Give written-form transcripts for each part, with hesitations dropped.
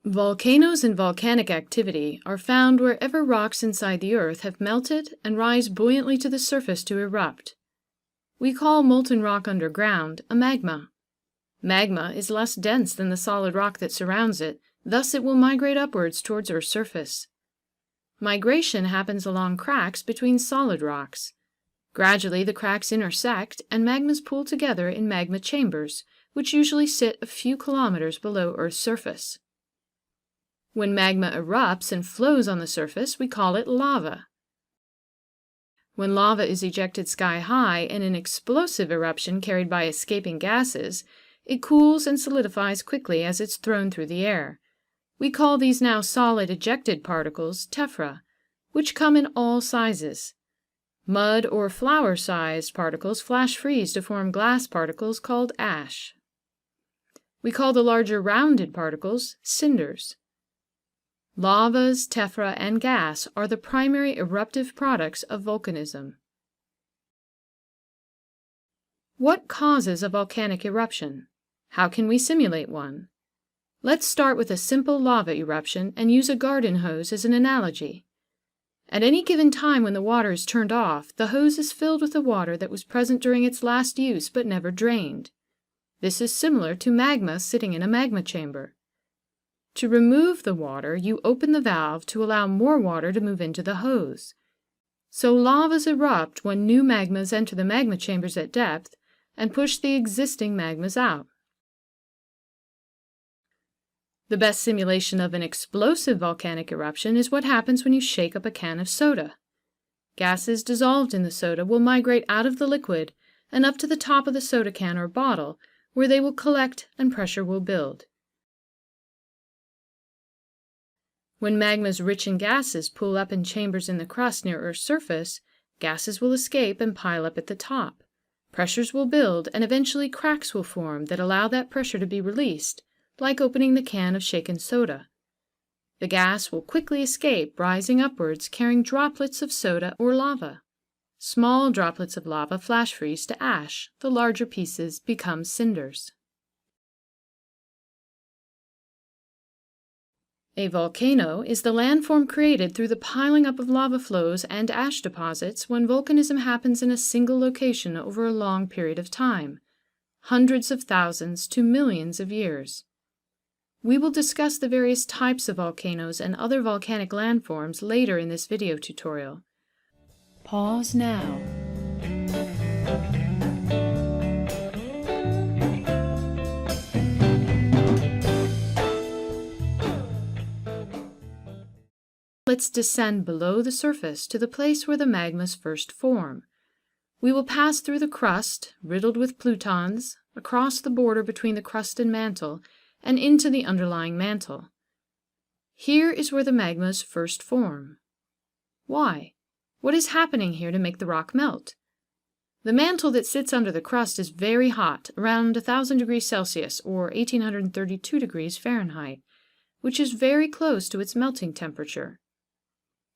Volcanoes and volcanic activity are found wherever rocks inside the Earth have melted and rise buoyantly to the surface to erupt. We call molten rock underground a magma. Magma is less dense than the solid rock that surrounds it, thus it will migrate upwards towards Earth's surface. Migration happens along cracks between solid rocks. Gradually the cracks intersect and magmas pool together in magma chambers, which usually sit a few kilometers below Earth's surface. When magma erupts and flows on the surface, we call it lava. When lava is ejected sky-high in an explosive eruption carried by escaping gases, it cools and solidifies quickly as it's thrown through the air. We call these now solid ejected particles tephra, which come in all sizes. Mud or flour-sized particles flash freeze to form glass particles called ash. We call the larger rounded particles cinders. Lavas, tephra, and gas are the primary eruptive products of volcanism. What causes a volcanic eruption? How can we simulate one? Let's start with a simple lava eruption and use a garden hose as an analogy. At any given time when the water is turned off, the hose is filled with the water that was present during its last use but never drained. This is similar to magma sitting in a magma chamber. To remove the water, you open the valve to allow more water to move into the hose. So lavas erupt when new magmas enter the magma chambers at depth and push the existing magmas out. The best simulation of an explosive volcanic eruption is what happens when you shake up a can of soda. Gases dissolved in the soda will migrate out of the liquid and up to the top of the soda can or bottle, where they will collect and pressure will build. When magmas rich in gases pool up in chambers in the crust near Earth's surface, gases will escape and pile up at the top. Pressures will build and eventually cracks will form that allow that pressure to be released, like opening the can of shaken soda. The gas will quickly escape, rising upwards, carrying droplets of soda or lava. Small droplets of lava flash freeze to ash. The larger pieces become cinders. A volcano is the landform created through the piling up of lava flows and ash deposits when volcanism happens in a single location over a long period of time, hundreds of thousands to millions of years. We will discuss the various types of volcanoes and other volcanic landforms later in this video tutorial. Pause now. Let's descend below the surface to the place where the magmas first form. We will pass through the crust, riddled with plutons, across the border between the crust and mantle, and into the underlying mantle. Here is where the magmas first form. Why? What is happening here to make the rock melt? The mantle that sits under the crust is very hot, around 1,000 degrees Celsius or 1,832 degrees Fahrenheit, which is very close to its melting temperature.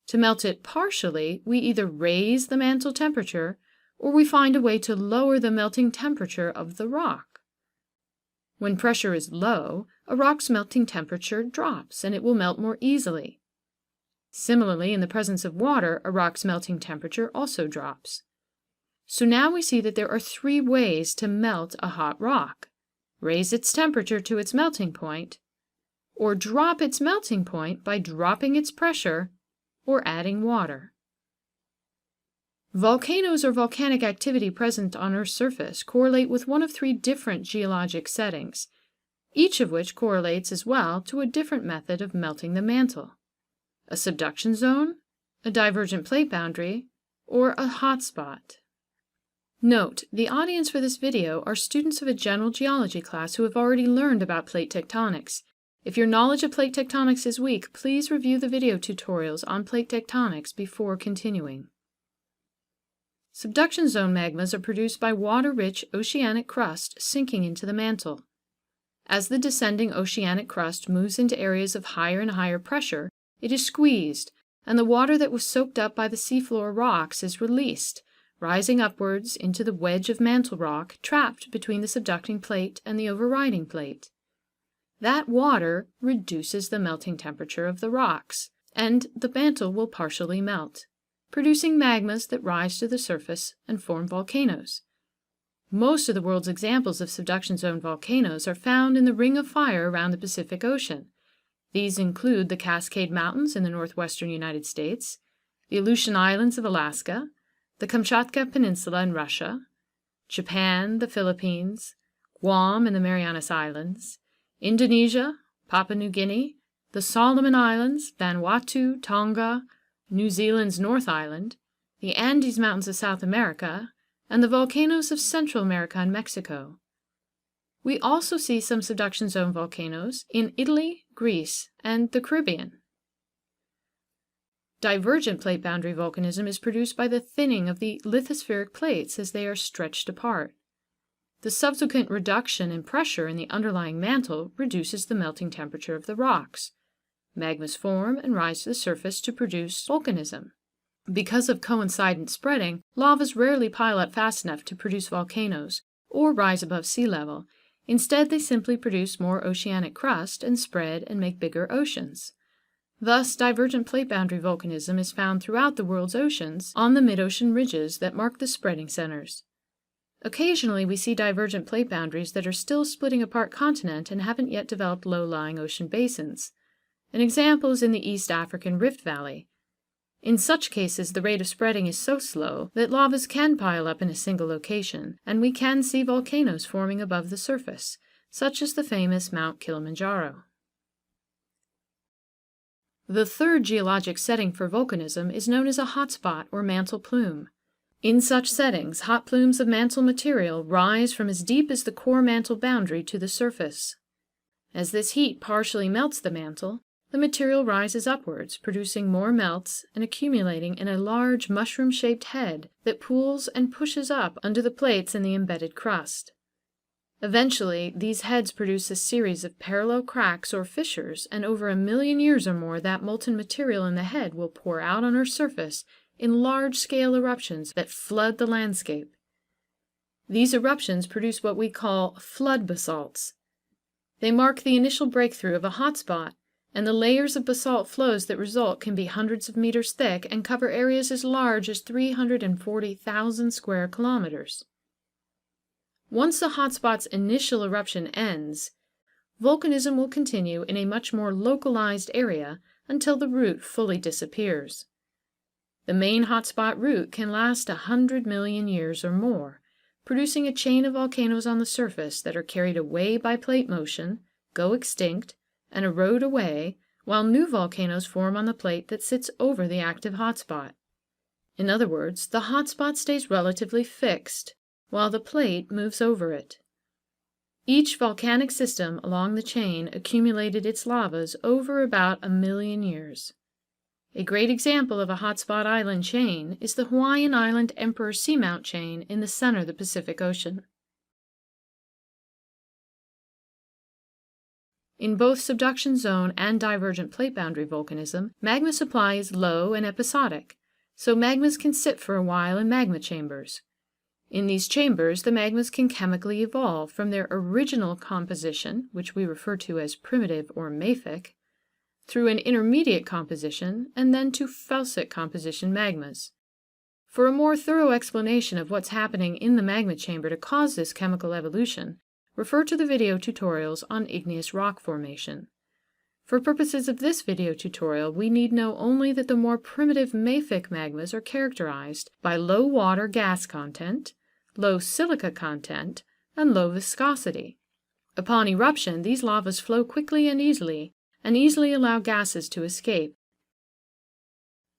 To melt it partially, we either raise the mantle temperature or we find a way to lower the melting temperature of the rock. When pressure is low, a rock's melting temperature drops and it will melt more easily. Similarly, in the presence of water, a rock's melting temperature also drops. So now we see that there are three ways to melt a hot rock: raise its temperature to its melting point, or drop its melting point by dropping its pressure, or adding water. Volcanoes or volcanic activity present on Earth's surface correlate with one of three different geologic settings, each of which correlates as well to a different method of melting the mantle: a subduction zone, a divergent plate boundary, or a hotspot. Note, the audience for this video are students of a general geology class who have already learned about plate tectonics. If your knowledge of plate tectonics is weak, please review the video tutorials on plate tectonics before continuing. Subduction zone magmas are produced by water-rich oceanic crust sinking into the mantle. As the descending oceanic crust moves into areas of higher and higher pressure, it is squeezed, and the water that was soaked up by the seafloor rocks is released, rising upwards into the wedge of mantle rock trapped between the subducting plate and the overriding plate. That water reduces the melting temperature of the rocks, and the mantle will partially melt, producing magmas that rise to the surface and form volcanoes. Most of the world's examples of subduction zone volcanoes are found in the Ring of Fire around the Pacific Ocean. These include the Cascade Mountains in the northwestern United States, the Aleutian Islands of Alaska, the Kamchatka Peninsula in Russia, Japan, the Philippines, Guam and the Marianas Islands, Indonesia, Papua New Guinea, the Solomon Islands, Vanuatu, Tonga, New Zealand's North Island, the Andes Mountains of South America, and the volcanoes of Central America and Mexico. We also see some subduction zone volcanoes in Italy, Greece, and the Caribbean. Divergent plate boundary volcanism is produced by the thinning of the lithospheric plates as they are stretched apart. The subsequent reduction in pressure in the underlying mantle reduces the melting temperature of the rocks. Magmas form and rise to the surface to produce volcanism. Because of coincident spreading, lavas rarely pile up fast enough to produce volcanoes or rise above sea level. Instead, they simply produce more oceanic crust and spread and make bigger oceans. Thus, divergent plate boundary volcanism is found throughout the world's oceans on the mid-ocean ridges that mark the spreading centers. Occasionally, we see divergent plate boundaries that are still splitting apart continent and haven't yet developed low-lying ocean basins. An example is in the East African Rift Valley. In such cases, the rate of spreading is so slow that lavas can pile up in a single location, and we can see volcanoes forming above the surface, such as the famous Mount Kilimanjaro. The third geologic setting for volcanism is known as a hotspot or mantle plume. In such settings, hot plumes of mantle material rise from as deep as the core mantle boundary to the surface. As this heat partially melts the mantle, the material rises upwards, producing more melts and accumulating in a large mushroom-shaped head that pools and pushes up under the plates in the embedded crust. Eventually, these heads produce a series of parallel cracks or fissures, and over 1 million years or more, that molten material in the head will pour out on our surface in large-scale eruptions that flood the landscape. These eruptions produce what we call flood basalts. They mark the initial breakthrough of a hotspot, and the layers of basalt flows that result can be hundreds of meters thick and cover areas as large as 340,000 square kilometers. Once a hotspot's initial eruption ends, volcanism will continue in a much more localized area until the root fully disappears. The main hotspot root can last 100 million years or more, producing a chain of volcanoes on the surface that are carried away by plate motion, go extinct, and erode away, while new volcanoes form on the plate that sits over the active hotspot. In other words, the hotspot stays relatively fixed, while the plate moves over it. Each volcanic system along the chain accumulated its lavas over about 1 million years. A great example of a hotspot island chain is the Hawaiian Island Emperor Seamount chain in the center of the Pacific Ocean. In both subduction zone and divergent plate boundary volcanism, magma supply is low and episodic, so magmas can sit for a while in magma chambers. In these chambers, the magmas can chemically evolve from their original composition, which we refer to as primitive or mafic, through an intermediate composition, and then to felsic composition magmas. For a more thorough explanation of what's happening in the magma chamber to cause this chemical evolution, refer to the video tutorials on igneous rock formation. For purposes of this video tutorial, we need know only that the more primitive mafic magmas are characterized by low water gas content, low silica content, and low viscosity. Upon eruption, these lavas flow quickly and easily allow gases to escape.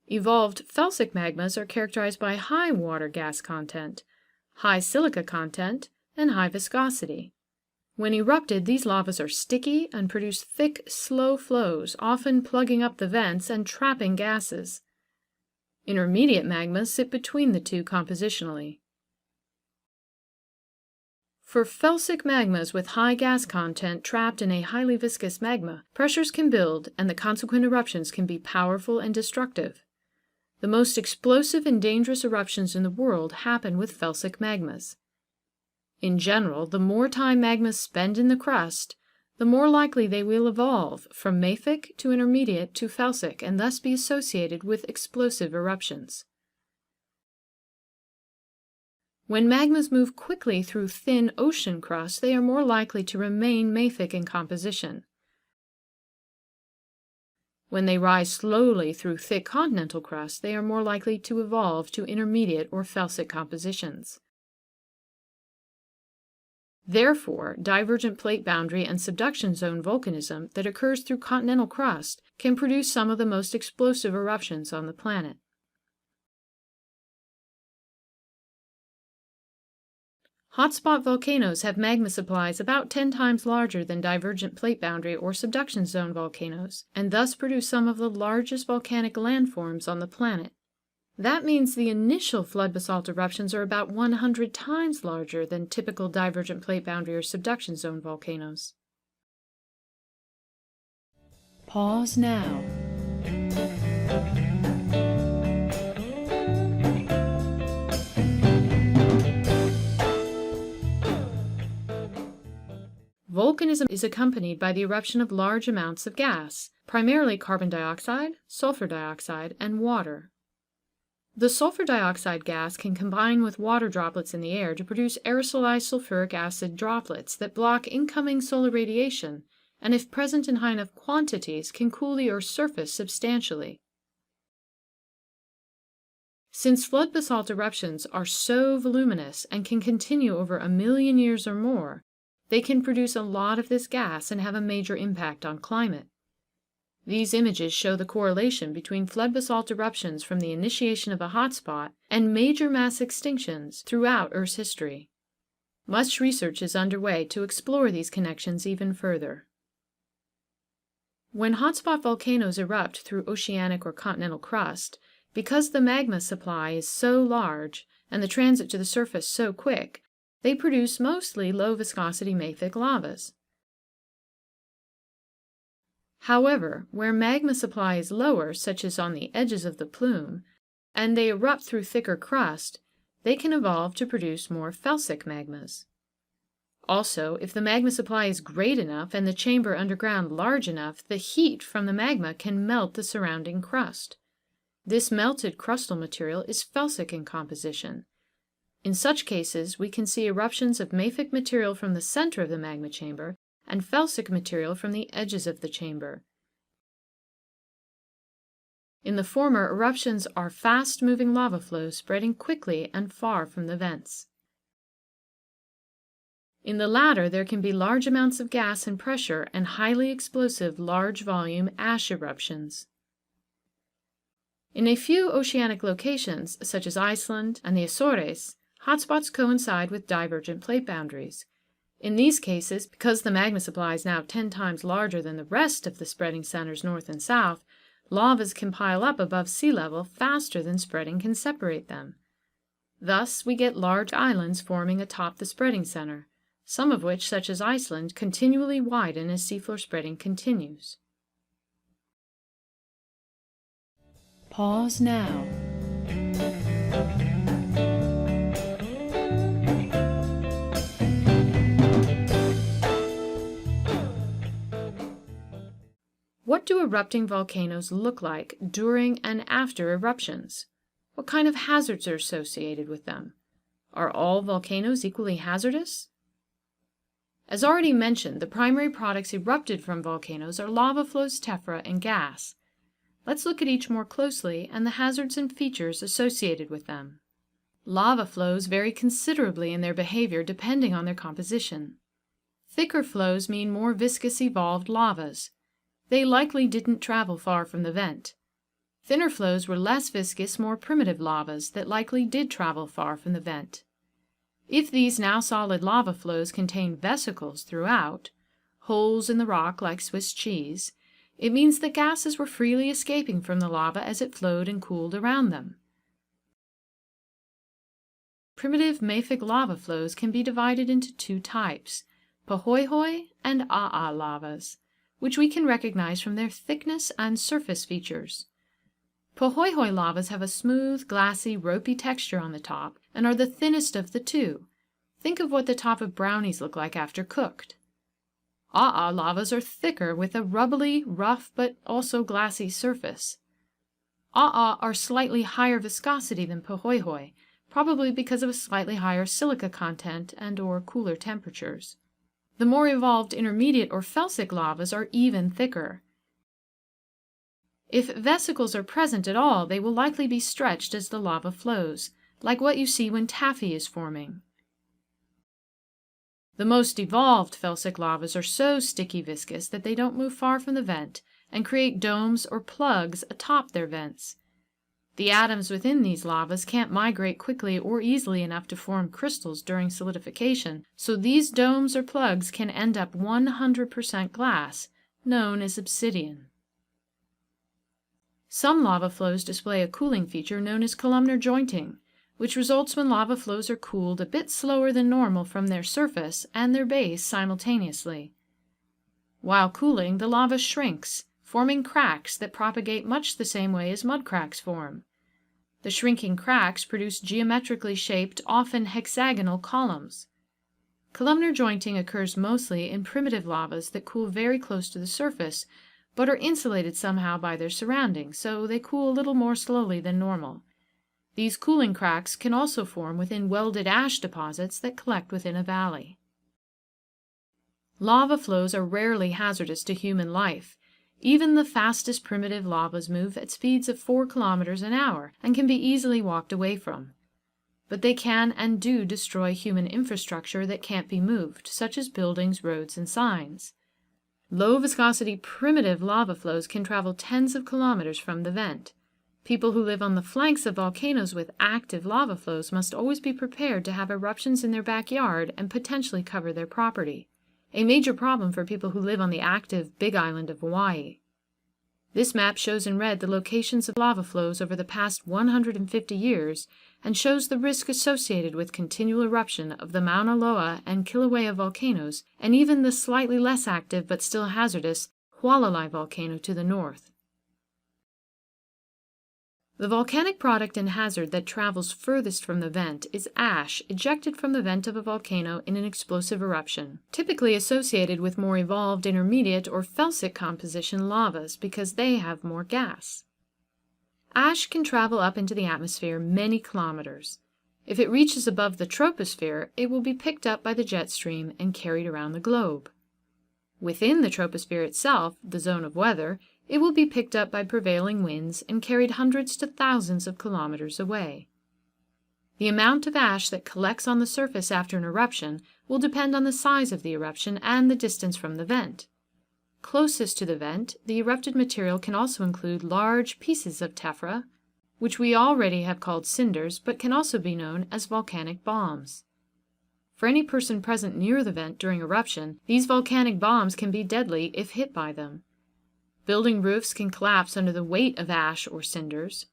Evolved felsic magmas are characterized by high water gas content, high silica content, and high viscosity. When erupted, these lavas are sticky and produce thick, slow flows, often plugging up the vents and trapping gases. Intermediate magmas sit between the two compositionally. For felsic magmas with high gas content trapped in a highly viscous magma, pressures can build and the consequent eruptions can be powerful and destructive. The most explosive and dangerous eruptions in the world happen with felsic magmas. In general, the more time magmas spend in the crust, the more likely they will evolve from mafic to intermediate to felsic and thus be associated with explosive eruptions. When magmas move quickly through thin ocean crust, they are more likely to remain mafic in composition. When they rise slowly through thick continental crust, they are more likely to evolve to intermediate or felsic compositions. Therefore, divergent plate boundary and subduction zone volcanism that occurs through continental crust can produce some of the most explosive eruptions on the planet. Hotspot volcanoes have magma supplies about 10 times larger than divergent plate boundary or subduction zone volcanoes, and thus produce some of the largest volcanic landforms on the planet. That means the initial flood basalt eruptions are about 100 times larger than typical divergent plate boundary or subduction zone volcanoes. Pause now. Volcanism is accompanied by the eruption of large amounts of gas, primarily carbon dioxide, sulfur dioxide, and water. The sulfur dioxide gas can combine with water droplets in the air to produce aerosolized sulfuric acid droplets that block incoming solar radiation and, if present in high enough quantities, can cool the Earth's surface substantially. Since flood basalt eruptions are so voluminous and can continue over 1 million years or more, they can produce a lot of this gas and have a major impact on climate. These images show the correlation between flood basalt eruptions from the initiation of a hotspot and major mass extinctions throughout Earth's history. Much research is underway to explore these connections even further. When hotspot volcanoes erupt through oceanic or continental crust, because the magma supply is so large and the transit to the surface so quick, they produce mostly low-viscosity mafic lavas. However, where magma supply is lower, such as on the edges of the plume, and they erupt through thicker crust, they can evolve to produce more felsic magmas. Also, if the magma supply is great enough and the chamber underground large enough, the heat from the magma can melt the surrounding crust. This melted crustal material is felsic in composition. In such cases, we can see eruptions of mafic material from the center of the magma chamber and felsic material from the edges of the chamber. In the former, eruptions are fast-moving lava flows spreading quickly and far from the vents. In the latter, there can be large amounts of gas and pressure and highly explosive large-volume ash eruptions. In a few oceanic locations, such as Iceland and the Azores, hotspots coincide with divergent plate boundaries. In these cases, because the magma supply is now 10 times larger than the rest of the spreading centers north and south, lavas can pile up above sea level faster than spreading can separate them. Thus, we get large islands forming atop the spreading center, some of which, such as Iceland, continually widen as seafloor spreading continues. Pause now. What do erupting volcanoes look like during and after eruptions? What kind of hazards are associated with them? Are all volcanoes equally hazardous? As already mentioned, the primary products erupted from volcanoes are lava flows, tephra, and gas. Let's look at each more closely and the hazards and features associated with them. Lava flows vary considerably in their behavior depending on their composition. Thicker flows mean more viscous evolved lavas. They likely didn't travel far from the vent. Thinner flows were less viscous, more primitive lavas that likely did travel far from the vent. If these now solid lava flows contain vesicles throughout, holes in the rock like Swiss cheese, it means that gases were freely escaping from the lava as it flowed and cooled around them. Primitive mafic lava flows can be divided into two types, pahoehoe and aa lavas, which we can recognize from their thickness and surface features. Pohoihoi lavas have a smooth, glassy, ropey texture on the top and are the thinnest of the two. Think of what the top of brownies look like after cooked. Aa lavas are thicker with a rubbly, rough, but also glassy surface. Aa are slightly higher viscosity than Pohoihoi, probably because of a slightly higher silica content and/or cooler temperatures. The more evolved intermediate or felsic lavas are even thicker. If vesicles are present at all, they will likely be stretched as the lava flows, like what you see when taffy is forming. The most evolved felsic lavas are so sticky viscous that they don't move far from the vent and create domes or plugs atop their vents. The atoms within these lavas can't migrate quickly or easily enough to form crystals during solidification, so these domes or plugs can end up 100% glass, known as obsidian. Some lava flows display a cooling feature known as columnar jointing, which results when lava flows are cooled a bit slower than normal from their surface and their base simultaneously. While cooling, the lava shrinks, forming cracks that propagate much the same way as mud cracks form. The shrinking cracks produce geometrically shaped, often hexagonal columns. Columnar jointing occurs mostly in primitive lavas that cool very close to the surface, but are insulated somehow by their surroundings, so they cool a little more slowly than normal. These cooling cracks can also form within welded ash deposits that collect within a valley. Lava flows are rarely hazardous to human life. Even the fastest primitive lavas move at speeds of 4 kilometers an hour and can be easily walked away from. But they can and do destroy human infrastructure that can't be moved, such as buildings, roads, and signs. Low-viscosity primitive lava flows can travel tens of kilometers from the vent. People who live on the flanks of volcanoes with active lava flows must always be prepared to have eruptions in their backyard and potentially cover their property, a major problem for people who live on the active Big Island of Hawaii. This map shows in red the locations of lava flows over the past 150 years and shows the risk associated with continual eruption of the Mauna Loa and Kilauea volcanoes and even the slightly less active but still hazardous Hualalai volcano to the north. The volcanic product and hazard that travels furthest from the vent is ash ejected from the vent of a volcano in an explosive eruption, typically associated with more evolved intermediate or felsic composition lavas because they have more gas. Ash can travel up into the atmosphere many kilometers. If it reaches above the troposphere, it will be picked up by the jet stream and carried around the globe. Within the troposphere itself, the zone of weather, it will be picked up by prevailing winds and carried hundreds to thousands of kilometers away. The amount of ash that collects on the surface after an eruption will depend on the size of the eruption and the distance from the vent. Closest to the vent, the erupted material can also include large pieces of tephra, which we already have called cinders, but can also be known as volcanic bombs. For any person present near the vent during eruption, these volcanic bombs can be deadly if hit by them. Building roofs can collapse under the weight of ash or cinders,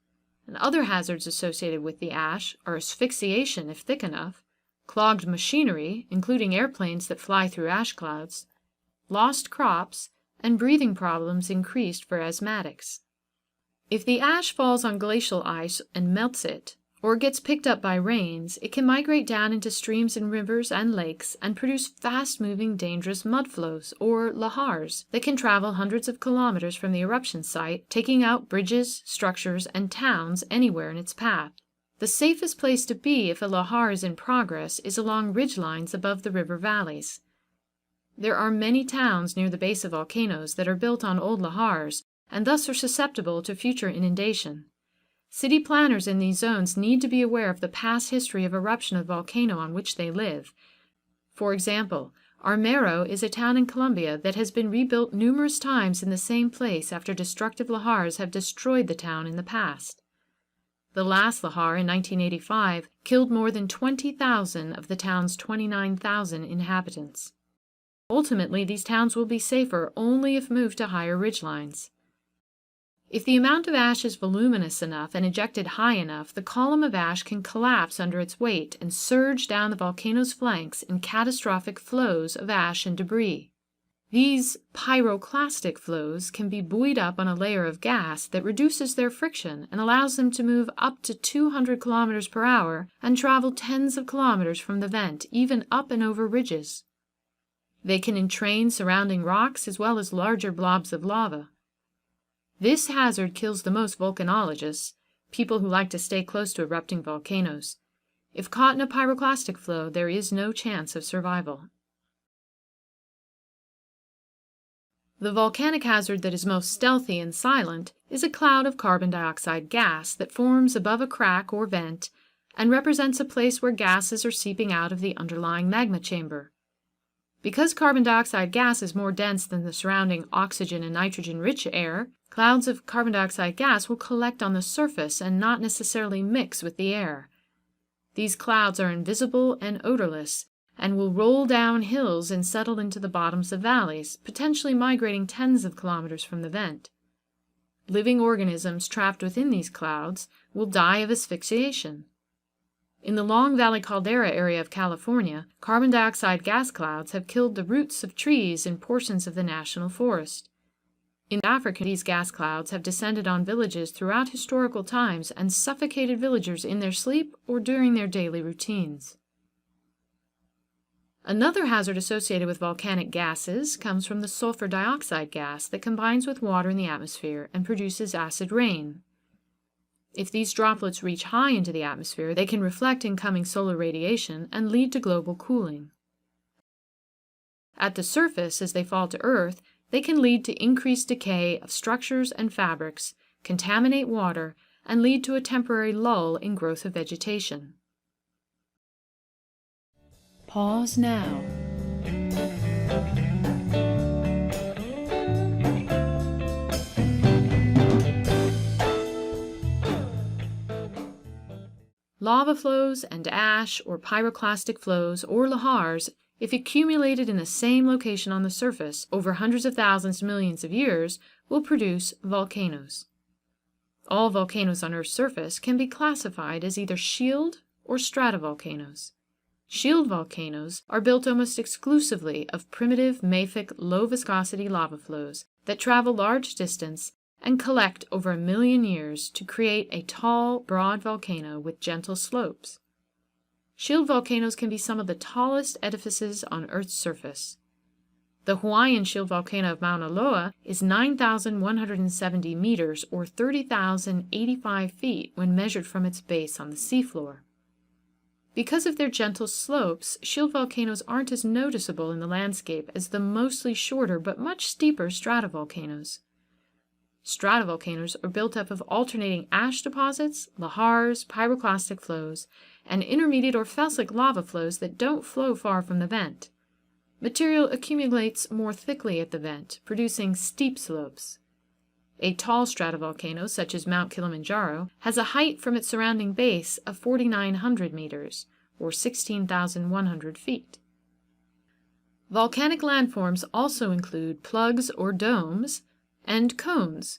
and other hazards associated with the ash are asphyxiation if thick enough, clogged machinery, including airplanes that fly through ash clouds, lost crops, and breathing problems increased for asthmatics. If the ash falls on glacial ice and melts it, or gets picked up by rains, it can migrate down into streams and rivers and lakes and produce fast-moving, dangerous mud flows, or lahars, that can travel hundreds of kilometers from the eruption site, taking out bridges, structures, and towns anywhere in its path. The safest place to be if a lahar is in progress is along ridgelines above the river valleys. There are many towns near the base of volcanoes that are built on old lahars, and thus are susceptible to future inundation. City planners in these zones need to be aware of the past history of eruption of volcano on which they live. For example, Armero is a town in Colombia that has been rebuilt numerous times in the same place after destructive lahars have destroyed the town in the past. The last lahar in 1985 killed more than 20,000 of the town's 29,000 inhabitants. Ultimately, these towns will be safer only if moved to higher ridgelines. If the amount of ash is voluminous enough and ejected high enough, the column of ash can collapse under its weight and surge down the volcano's flanks in catastrophic flows of ash and debris. These pyroclastic flows can be buoyed up on a layer of gas that reduces their friction and allows them to move up to 200 kilometers per hour and travel tens of kilometers from the vent, even up and over ridges. They can entrain surrounding rocks as well as larger blobs of lava. This hazard kills the most volcanologists, people who like to stay close to erupting volcanoes. If caught in a pyroclastic flow, there is no chance of survival. The volcanic hazard that is most stealthy and silent is a cloud of carbon dioxide gas that forms above a crack or vent and represents a place where gases are seeping out of the underlying magma chamber. Because carbon dioxide gas is more dense than the surrounding oxygen and nitrogen-rich air, clouds of carbon dioxide gas will collect on the surface and not necessarily mix with the air. These clouds are invisible and odorless, and will roll down hills and settle into the bottoms of valleys, potentially migrating tens of kilometers from the vent. Living organisms trapped within these clouds will die of asphyxiation. In the Long Valley Caldera area of California, carbon dioxide gas clouds have killed the roots of trees in portions of the national forest. In Africa, these gas clouds have descended on villages throughout historical times and suffocated villagers in their sleep or during their daily routines. Another hazard associated with volcanic gases comes from the sulfur dioxide gas that combines with water in the atmosphere and produces acid rain. If these droplets reach high into the atmosphere, they can reflect incoming solar radiation and lead to global cooling. At the surface, as they fall to Earth, they can lead to increased decay of structures and fabrics, contaminate water, and lead to a temporary lull in growth of vegetation. Pause now. Lava flows and ash or pyroclastic flows or lahars, if accumulated in the same location on the surface over hundreds of thousands to millions of years, will produce volcanoes. All volcanoes on Earth's surface can be classified as either shield or stratovolcanoes. Shield volcanoes are built almost exclusively of primitive, mafic, low-viscosity lava flows that travel large distance and collect over 1 million years to create a tall, broad volcano with gentle slopes. Shield volcanoes can be some of the tallest edifices on Earth's surface. The Hawaiian shield volcano of Mauna Loa is 9,170 meters or 30,085 feet when measured from its base on the seafloor. Because of their gentle slopes, shield volcanoes aren't as noticeable in the landscape as the mostly shorter but much steeper stratovolcanoes. Stratovolcanoes are built up of alternating ash deposits, lahars, pyroclastic flows, and intermediate or felsic lava flows that don't flow far from the vent. Material accumulates more thickly at the vent, producing steep slopes. A tall stratovolcano, such as Mount Kilimanjaro, has a height from its surrounding base of 4,900 meters, or 16,100 feet. Volcanic landforms also include plugs or domes and cones.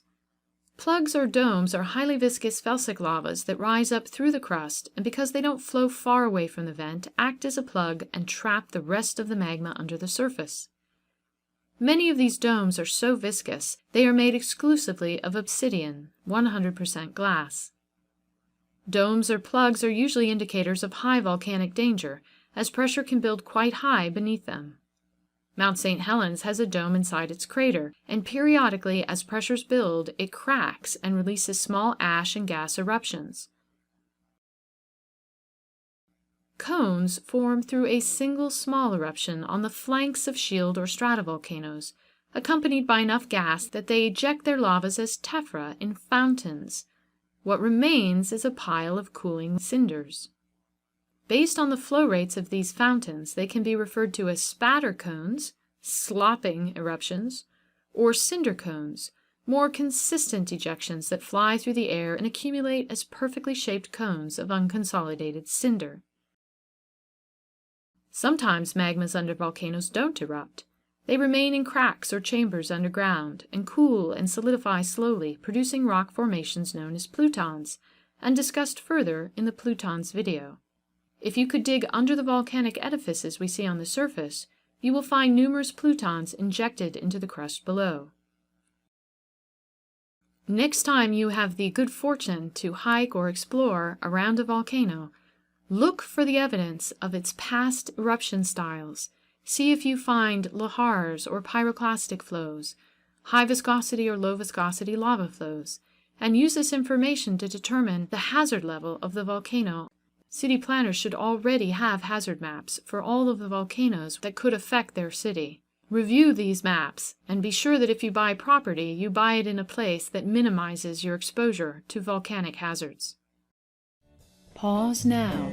Plugs or domes are highly viscous felsic lavas that rise up through the crust, and because they don't flow far away from the vent, act as a plug and trap the rest of the magma under the surface. Many of these domes are so viscous, they are made exclusively of obsidian, 100% glass. Domes or plugs are usually indicators of high volcanic danger, as pressure can build quite high beneath them. Mount St. Helens has a dome inside its crater, and periodically, as pressures build, it cracks and releases small ash and gas eruptions. Cones form through a single small eruption on the flanks of shield or stratovolcanoes, accompanied by enough gas that they eject their lavas as tephra in fountains. What remains is a pile of cooling cinders. Based on the flow rates of these fountains, they can be referred to as spatter cones, slopping eruptions, or cinder cones, more consistent ejections that fly through the air and accumulate as perfectly shaped cones of unconsolidated cinder. Sometimes magmas under volcanoes don't erupt. They remain in cracks or chambers underground and cool and solidify slowly, producing rock formations known as plutons, and discussed further in the plutons video. If you could dig under the volcanic edifices we see on the surface, you will find numerous plutons injected into the crust below. Next time you have the good fortune to hike or explore around a volcano, look for the evidence of its past eruption styles. See if you find lahars or pyroclastic flows, high viscosity or low viscosity lava flows, and use this information to determine the hazard level of the volcano. City planners should already have hazard maps for all of the volcanoes that could affect their city. Review these maps and be sure that if you buy property, you buy it in a place that minimizes your exposure to volcanic hazards. Pause now.